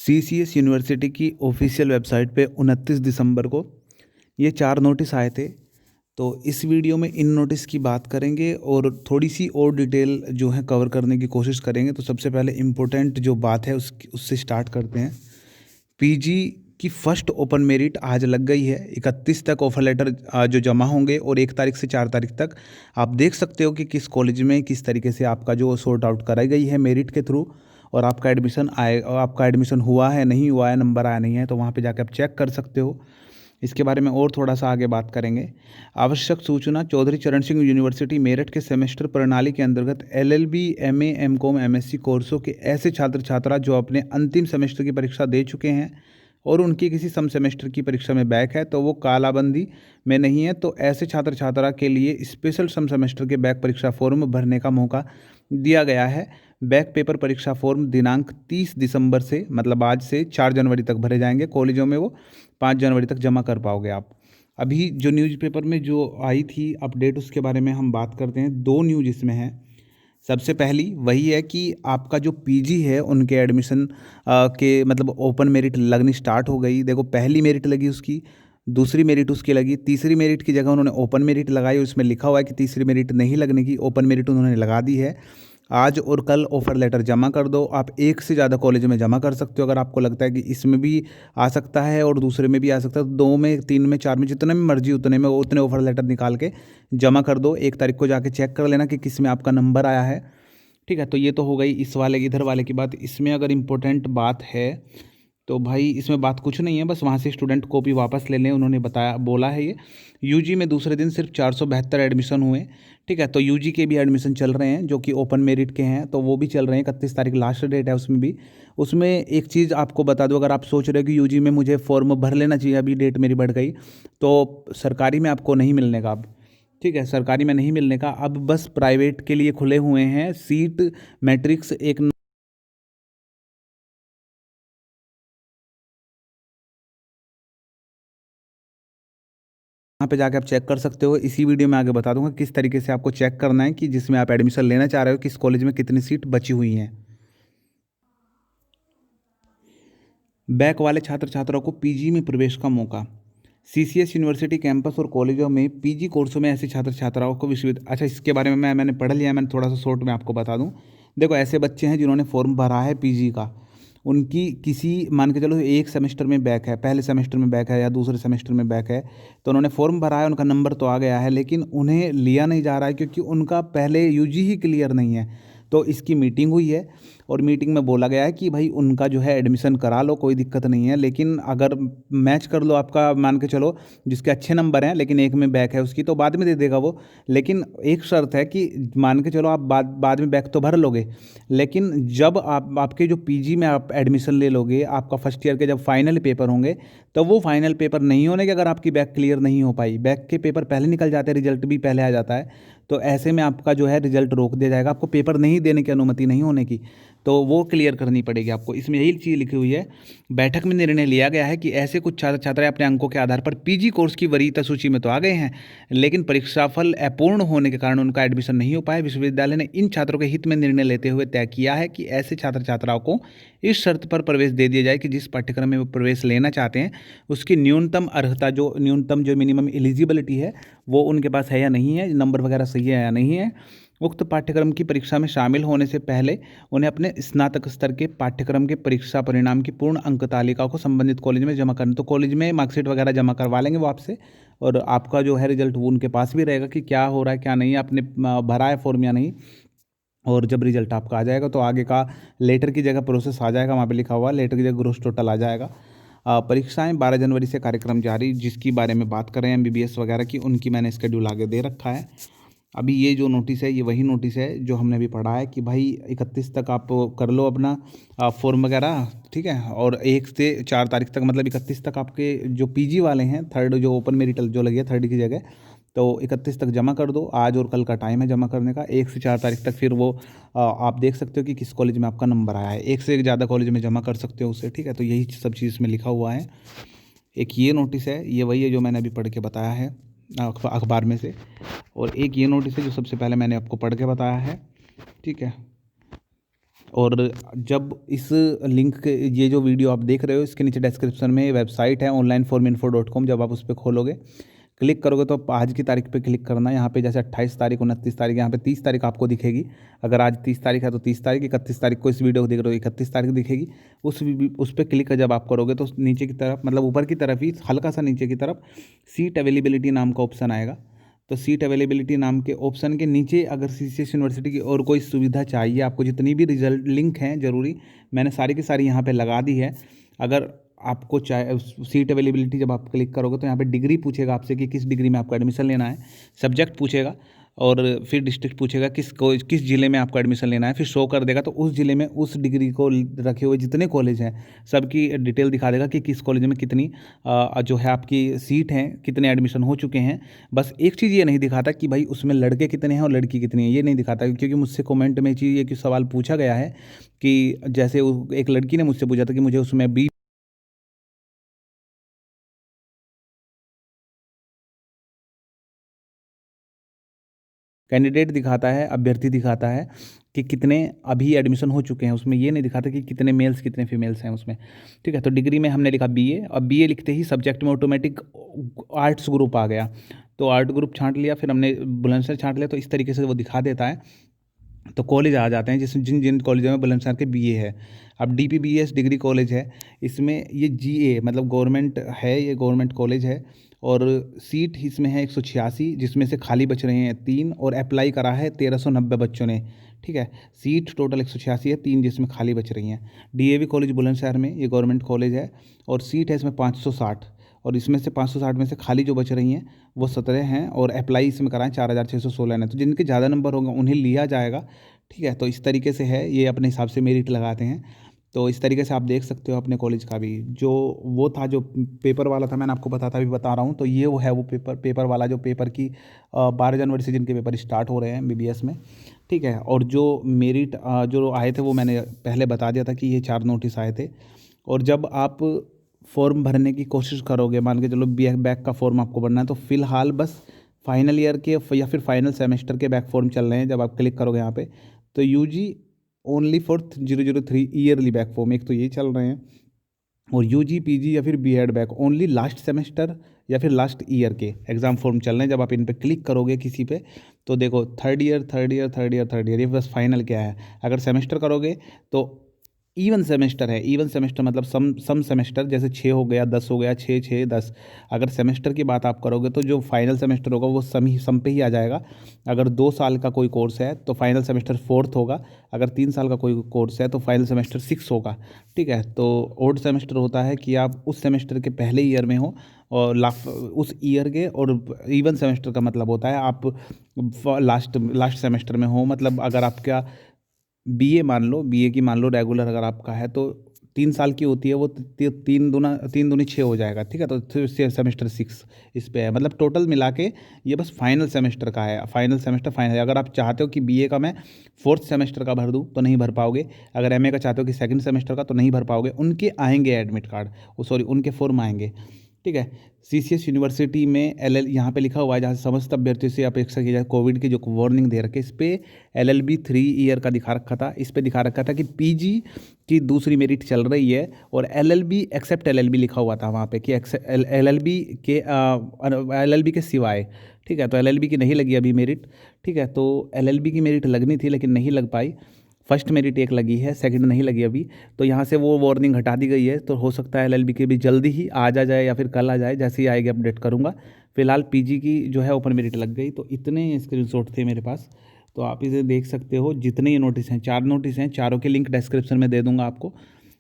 CCS university की official website पे 29 दिसंबर को ये 4 नोटिस आए थे। तो इस वीडियो में इन नोटिस की बात करेंगे और थोड़ी सी और डिटेल जो है कवर करने की कोशिश करेंगे। तो सबसे पहले इम्पोर्टेंट जो बात है उससे स्टार्ट करते हैं। पीजी की फर्स्ट ओपन मेरिट आज लग गई है। 31 तक ऑफर लेटर जो जमा होंगे और 1 तारीख से 4 तारीख तक आप देख सकते हो कि किस कॉलेज में किस तरीके से आपका जो सॉर्ट आउट कराई गई है मेरिट के थ्रू, और आपका एडमिशन हुआ है नहीं हुआ है, नंबर आया नहीं है, तो वहाँ पे जाके आप चेक कर सकते हो। इसके बारे में और थोड़ा सा आगे बात करेंगे। आवश्यक सूचना, चौधरी चरण सिंह यूनिवर्सिटी मेरठ के सेमेस्टर प्रणाली के अंतर्गत एलएलबी, एमए, एमकॉम, एमएससी कोर्सों के ऐसे छात्र छात्रा जो अपने अंतिम सेमेस्टर की परीक्षा दे चुके हैं और उनकी किसी सम सेमेस्टर की परीक्षा में बैक है तो वो कालाबंदी में नहीं है, तो ऐसे छात्र छात्रा के लिए स्पेशल सम सेमेस्टर के बैक परीक्षा फॉर्म भरने का मौका दिया गया है। बैक पेपर परीक्षा फॉर्म दिनांक 30 दिसंबर से, मतलब आज से 4 जनवरी तक भरे जाएंगे। कॉलेजों में वो 5 जनवरी तक जमा कर पाओगे आप। अभी जो न्यूज़पेपर में जो आई थी अपडेट, उसके बारे में हम बात करते हैं। 2 न्यूज़ इसमें हैं। सबसे पहली वही है कि आपका जो पीजी है उनके एडमिशन के मतलब ओपन मेरिट लगनी स्टार्ट हो गई। देखो, पहली मेरिट लगी उसकी, दूसरी मेरिट उसकी लगी, तीसरी मेरिट की जगह उन्होंने ओपन मेरिट लगाई। उसमें लिखा हुआ है कि तीसरी मेरिट नहीं लगने की, ओपन मेरिट उन्होंने लगा दी है। आज और कल ऑफ़र लेटर जमा कर दो। आप एक से ज़्यादा कॉलेज में जमा कर सकते हो अगर आपको लगता है कि इसमें भी आ सकता है और दूसरे में भी आ सकता है। 2 में, 3 में, 4 में, जितने में मर्जी उतने ऑफ़र लेटर निकाल के जमा कर दो। 1 तारीख को जाके चेक कर लेना कि किस में आपका नंबर आया है। ठीक है, तो ये तो हो गई इस वाले इधर वाले की बात। इसमें अगर इम्पोर्टेंट बात है तो भाई इसमें बात कुछ नहीं है, बस वहाँ से स्टूडेंट कॉपी वापस ले लें, उन्होंने बोला है ये। यूजी में दूसरे दिन सिर्फ 472 एडमिशन हुए। ठीक है, तो यूजी के भी एडमिशन चल रहे हैं जो कि ओपन मेरिट के हैं, तो वो भी चल रहे हैं। 31 तारीख लास्ट डेट है उसमें भी। उसमें एक चीज़ आपको बता दूं, अगर आप सोच रहे हो कि यूजी में मुझे फॉर्म भर लेना चाहिए, अभी डेट मेरी बढ़ गई, तो सरकारी में आपको नहीं मिलने का अब। ठीक है, सरकारी में नहीं मिलने का अब, बस प्राइवेट के लिए खुले हुए हैं सीट मैट्रिक्स। एक वहाँ पे जाके आप चेक कर सकते हो। इसी वीडियो में आगे बता दूंगा किस तरीके से आपको चेक करना है कि जिसमें आप एडमिशन लेना चाह रहे हो किस कॉलेज में कितनी सीट बची हुई हैं। बैक वाले छात्र छात्राओं को पीजी में प्रवेश का मौका। सीसीएस यूनिवर्सिटी कैंपस और कॉलेजों में पीजी कोर्सों में ऐसे छात्र छात्राओं को विश्वविद्यालय, अच्छा इसके बारे में मैंने पढ़ लिया है, मैंने थोड़ा सा शॉर्ट में आपको बता दूं। देखो, ऐसे बच्चे हैं जिन्होंने फॉर्म भरा है पीजी का, उनकी किसी, मान के चलो एक सेमेस्टर में बैक है, पहले सेमेस्टर में बैक है या दूसरे सेमेस्टर में बैक है, तो उन्होंने फॉर्म भरा है, उनका नंबर तो आ गया है, लेकिन उन्हें लिया नहीं जा रहा है क्योंकि उनका पहले यूजी ही क्लियर नहीं है। तो इसकी मीटिंग हुई है और मीटिंग में बोला गया है कि भाई उनका जो है एडमिशन करा लो, कोई दिक्कत नहीं है, लेकिन अगर मैच कर लो, आपका मान के चलो जिसके अच्छे नंबर हैं लेकिन एक में बैक है उसकी, तो बाद में दे देगा वो। लेकिन एक शर्त है कि मान के चलो आप बाद में बैक तो भर लोगे, लेकिन जब आपके जो पीजी में आप एडमिशन ले लोगे, आपका फर्स्ट ईयर के जब फाइनल पेपर होंगे, तो वो फाइनल पेपर नहीं होने के, अगर आपकी बैक क्लियर नहीं हो पाई, बैक के पेपर पहले निकल जाते हैं, रिजल्ट भी पहले आ जाता है, तो ऐसे में आपका जो है रिजल्ट रोक दिया जाएगा, आपको पेपर नहीं देने की अनुमति नहीं होने की, तो वो क्लियर करनी पड़ेगी आपको। इसमें यही चीज़ लिखी हुई है। बैठक में निर्णय लिया गया है कि ऐसे कुछ छात्र छात्राएं अपने अंकों के आधार पर पीजी कोर्स की वरीयता सूची में तो आ गए हैं, लेकिन परीक्षाफल अपूर्ण होने के कारण उनका एडमिशन नहीं हो पाया। विश्वविद्यालय ने इन छात्रों के हित में निर्णय लेते हुए तय किया है कि ऐसे छात्र छात्राओं को इस शर्त पर प्रवेश दे दिया जाए कि जिस पाठ्यक्रम में वो प्रवेश लेना चाहते हैं उसकी न्यूनतम अर्हता, जो मिनिमम एलिजिबिलिटी है, वो उनके पास है या नहीं है, नंबर वगैरह सही है या नहीं है। उक्त पाठ्यक्रम की परीक्षा में शामिल होने से पहले उन्हें अपने स्नातक स्तर के पाठ्यक्रम के परीक्षा परिणाम की पूर्ण अंक तालिका को संबंधित कॉलेज में जमा करना। तो कॉलेज में मार्कशीट वगैरह जमा करवा लेंगे वो आपसे, और आपका जो है रिजल्ट वो उनके पास भी रहेगा कि क्या हो रहा है क्या नहीं, आपने भरा है फॉर्म या नहीं। और जब रिजल्ट आपका आ जाएगा तो आगे का लेटर की जगह प्रोसेस आ जाएगा, वहाँ पे लिखा हुआ लेटर की जगह ग्रोस टोटल आ जाएगा। परीक्षाएं 12 जनवरी से कार्यक्रम जारी, जिसकी बारे में बात करें एमबीबीएस वगैरह की, उनकी मैंने स्केड्यूल आगे दे रखा है। अभी ये जो नोटिस है ये वही नोटिस है जो हमने अभी पढ़ा है कि भाई 31 तक आप कर लो अपना फॉर्म वगैरह। ठीक है, और 1 से 4 तारीख तक, मतलब 31 तक आपके जो पीजी वाले हैं, थर्ड जो ओपन मेरिट जो लगी है थर्ड की जगह, तो 31 तक जमा कर दो। आज और कल का टाइम है जमा करने का। 1 से 4 तारीख तक फिर वो आप देख सकते हो कि किस कॉलेज में आपका नंबर आया है। एक से ज़्यादा कॉलेज में जमा कर सकते हो उसे। ठीक है, तो यही सब चीज़ में लिखा हुआ है। एक ये नोटिस है, ये वही है जो मैंने अभी पढ़ के बताया है अखबार में से, और एक ये नोटिस है जो सबसे पहले मैंने आपको पढ़ के बताया है। ठीक है, और जब इस लिंक ये जो वीडियो आप देख रहे हो इसके नीचे डिस्क्रिप्शन में वेबसाइट है onlineforminfo.com। जब आप उस पर खोलोगे, क्लिक करोगे तो आज की तारीख पे क्लिक करना। यहाँ पे जैसे 28 तारीख, 29 तारीख, यहाँ पे 30 तारीख आपको दिखेगी। अगर आज 30 तारीख है तो 30 तारीख, 31 तारीख को इस वीडियो को देख रहे हो 31 तारीख दिखेगी। उस पर क्लिक जब आप करोगे तो नीचे की तरफ, मतलब ऊपर की तरफ ही हल्का सा नीचे की तरफ सीट अवेलेबिलिटी नाम का ऑप्शन आएगा। तो सीट अवेलेबिलिटी नाम के ऑप्शन के नीचे अगर सीसीएस यूनिवर्सिटी की और कोई सुविधा चाहिए आपको, जितनी भी रिजल्ट लिंक हैं ज़रूरी, मैंने सारी की सारी यहाँ पे लगा दी है। अगर आपको चाहे सीट अवेलेबिलिटी जब आप क्लिक करोगे तो यहाँ पे डिग्री पूछेगा आपसे कि किस डिग्री में आपको एडमिशन लेना है, सब्जेक्ट पूछेगा और फिर डिस्ट्रिक्ट पूछेगा किस ज़िले में आपको एडमिशन लेना है, फिर शो कर देगा। तो उस ज़िले में उस डिग्री को रखे हुए जितने कॉलेज हैं सबकी डिटेल दिखा देगा कि किस कॉलेज में कितनी जो है आपकी सीट हैं, कितने एडमिशन हो चुके हैं। बस एक चीज़ ये नहीं दिखाता कि भाई उसमें लड़के कितने हैं और लड़की कितनी है, ये नहीं दिखाता। क्योंकि मुझसे कमेंट में चीज़ ये सवाल पूछा गया है कि जैसे एक लड़की ने मुझसे पूछा था कि मुझे उसमें कैंडिडेट दिखाता है, अभ्यर्थी दिखाता है कि कितने अभी एडमिशन हो चुके हैं, उसमें ये नहीं दिखाता कि कितने मेल्स कितने फीमेल्स हैं उसमें। ठीक है, तो डिग्री में हमने लिखा बीए, और बीए लिखते ही सब्जेक्ट में ऑटोमेटिक आर्ट्स ग्रुप आ गया। तो आर्ट ग्रुप छांट लिया, फिर हमने बुलंदशहर छांट लिया, तो इस तरीके से वो दिखा देता है। तो कॉलेज आ जाते हैं जिन जिन कॉलेजों में बुलंदशहर के बीए है। अब डीपीबीएस डिग्री कॉलेज है, इसमें ये जीए मतलब गवर्नमेंट है, ये गवर्नमेंट कॉलेज है। और सीट इसमें है 186, जिसमें से खाली बच रहे हैं 3, और अप्लाई करा है 1390 बच्चों ने। ठीक है, सीट टोटल 186 है, 3 जिसमें खाली बच रही हैं। डीएवी कॉलेज बुलंदशहर में, ये गवर्नमेंट कॉलेज है, और सीट है इसमें 560, और इसमें से 560 में से खाली जो बच रही हैं वो 17 हैं, और अप्लाई इसमें कराएं 4616 ने। तो जिनके ज़्यादा नंबर होंगे उन्हें लिया जाएगा। ठीक है, तो इस तरीके से है, ये अपने हिसाब से मेरिट लगाते हैं। तो इस तरीके से आप देख सकते हो अपने कॉलेज का भी। जो वो था जो पेपर वाला था, मैंने आपको बताता भी बता रहा हूँ। तो ये वो है वो पेपर वाला जो पेपर की 12 जनवरी से जिनके पेपर स्टार्ट हो रहे हैं बीबीएस में। ठीक है, और जो मेरिट जो आए थे वो मैंने पहले बता दिया था कि ये 4 नोटिस आए थे। और जब आप फॉर्म भरने की कोशिश करोगे, मान के चलो बैक का फॉर्म आपको भरना है, तो फिलहाल बस फाइनल ईयर के या फिर फाइनल सेमेस्टर के बैक फॉर्म चल रहे हैं। जब आप क्लिक करोगे यहाँ पे तो UG only for 003 yearly back form, एक तो ये चल रहे हैं। और यूजी पीजी या फिर BEd back only last semester या फिर लास्ट ईयर के एग्ज़ाम फॉर्म चल रहे हैं। जब आप इन पे क्लिक करोगे किसी पे तो देखो थर्ड ईयर, ये बस फाइनल क्या है। अगर सेमेस्टर करोगे तो इवन सेमेस्टर है, इवन सेमेस्टर मतलब सम सेमेस्टर, जैसे 6 हो गया, 10 हो गया, 6 6 10। अगर सेमेस्टर की बात आप करोगे तो जो फाइनल सेमेस्टर होगा वो सम पे ही आ जाएगा। अगर 2 साल का कोई कोर्स है तो फाइनल सेमेस्टर 4th होगा। अगर 3 साल का कोई कोर्स है तो फाइनल सेमेस्टर 6 होगा। ठीक है, तो ओड सेमेस्टर होता है कि आप उस सेमेस्टर के पहले ईयर में हो, और उस ईयर के। और इवन सेमेस्टर का मतलब होता है आप लास्ट सेमेस्टर में हो। मतलब अगर आपका बीए मान लो, बीए की मान लो रेगुलर अगर आपका है तो 3 साल की होती है वो, 3 दूनी 6 हो जाएगा। ठीक है, तो सेमेस्टर 6 इस पे है। मतलब टोटल मिला के ये बस फाइनल सेमेस्टर का है, फाइनल सेमेस्टर फाइनल। अगर आप चाहते हो कि बीए का मैं 4th सेमेस्टर का भर दूँ तो नहीं भर पाओगे। अगर एमए का चाहते हो कि 2nd सेमेस्टर का तो नहीं भर पाओगे। उनके आएंगे एडमिट कार्ड, सॉरी उनके फॉर्म आएंगे। ठीक है, सीसीएस यूनिवर्सिटी में एलएल यहाँ पे लिखा हुआ है, जहाँ से समस्त अभ्यर्थियों से अपेक्षा की जाए, कोविड की जो वार्निंग दे रखे, इस पे एलएलबी 3 ईयर का दिखा रखा था। इस पे दिखा रखा था कि पीजी की दूसरी मेरिट चल रही है, और एलएलबी एक्सेप्ट एलएलबी लिखा हुआ था वहाँ पे कि एलएलबी के सिवाय। ठीक है, तो एलएलबी की नहीं लगी अभी मेरिट। ठीक है, तो एलएलबी की मेरिट लगनी थी लेकिन नहीं लग पाई। फर्स्ट मेरिट एक लगी है, सेकंड नहीं लगी अभी। तो यहाँ से वो वार्निंग हटा दी गई है। तो हो सकता है एलएलबी के भी जल्दी ही आज आ जाए या फिर कल आ जाए, जैसे ही आएगी अपडेट करूँगा। फिलहाल पीजी की जो है ओपन मेरिट लग गई। तो इतने स्क्रीनशॉट थे मेरे पास, तो आप इसे देख सकते हो। जितने ये नोटिस हैं, 4 नोटिस हैं, चारों के लिंक डिस्क्रिप्शन में दे दूंगा आपको।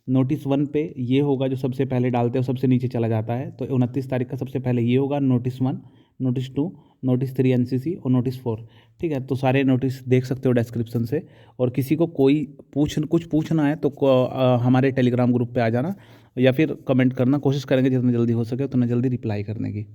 नोटिस 1 पे ये होगा जो सबसे पहले डालते हो, सबसे नीचे चला जाता है। तो 29 तारीख का सबसे पहले ये होगा नोटिस 1, नोटिस 2, नोटिस 3 एनसीसी और नोटिस 4। ठीक है, तो सारे नोटिस देख सकते हो डिस्क्रिप्शन से। और किसी को कोई कुछ पूछना है तो हमारे टेलीग्राम ग्रुप पे आ जाना, या फिर कमेंट करना। कोशिश करेंगे जितना जल्दी हो सके उतना जल्दी रिप्लाई करने की।